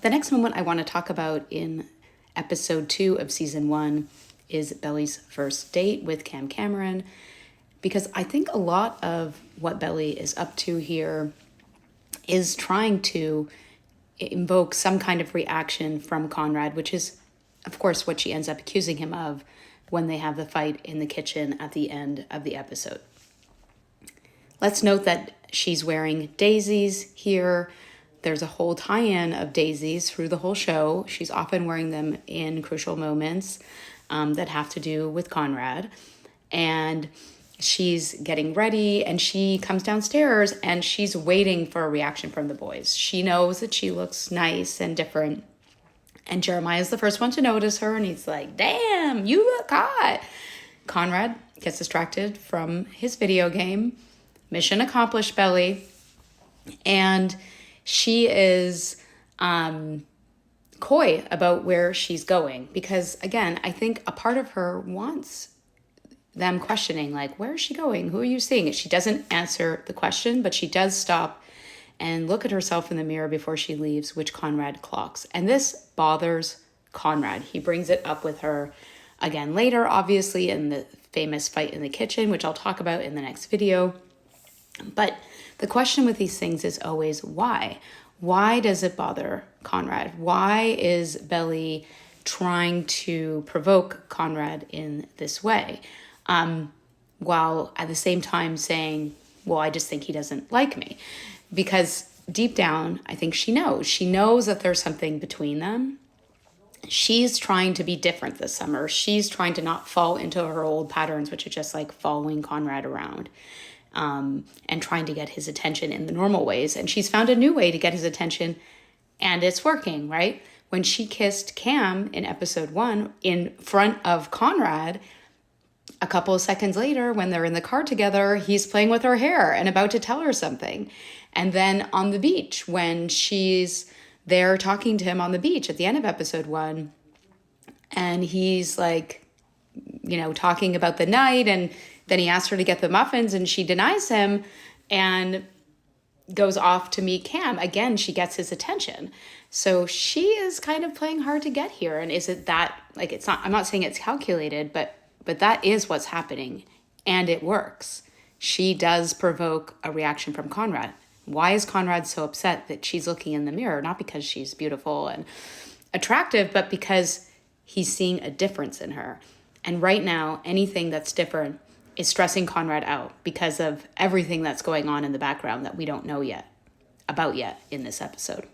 The next moment I want to talk about in episode 2 of season 1 is Belly's first date with Cam Cameron, because I think a lot of what Belly is up to here is trying to invoke some kind of reaction from Conrad, which is, of course, what she ends up accusing him of when they have the fight in the kitchen at the end of the episode. Let's note that she's wearing daisies here. There's a whole tie-in of daisies through the whole show. She's often wearing them in crucial moments that have to do with Conrad. And she's getting ready and she comes downstairs and she's waiting for a reaction from the boys. She knows that she looks nice and different. And Jeremiah is the first one to notice her and he's like, damn, you look hot. Conrad gets distracted from his video game. Mission accomplished, Belly. And she is coy about where she's going because, again, I think a part of her wants them questioning, like, where is she going? Who are you seeing? She doesn't answer the question, but she does stop and look at herself in the mirror before she leaves, which Conrad clocks. And this bothers Conrad. He brings it up with her again later, obviously, in the famous fight in the kitchen, which I'll talk about in the next video. But the question with these things is always why? Why does it bother Conrad? Why is Belly trying to provoke Conrad in this way? While at the same time saying, well, I just think he doesn't like me. Because deep down, I think she knows that there's something between them. She's trying to be different this summer. She's trying to not fall into her old patterns, which are just like following Conrad around. And trying to get his attention in the normal ways. And she's found a new way to get his attention, and it's working, right? When she kissed Cam in episode 1 in front of Conrad, a couple of seconds later, when they're in the car together, he's playing with her hair and about to tell her something. And then on the beach, when she's there talking to him on the beach at the end of episode 1, and he's like, talking about the night, and then he asks her to get the muffins and she denies him and goes off to meet Cam. Again, she gets his attention. So she is kind of playing hard to get here. And is it that, like, it's not, I'm not saying it's calculated, but that is what's happening. And it works. She does provoke a reaction from Conrad. Why is Conrad so upset that she's looking in the mirror? Not because she's beautiful and attractive, but because he's seeing a difference in her. And right now, anything that's different is stressing Conrad out because of everything that's going on in the background that we don't know yet in this episode.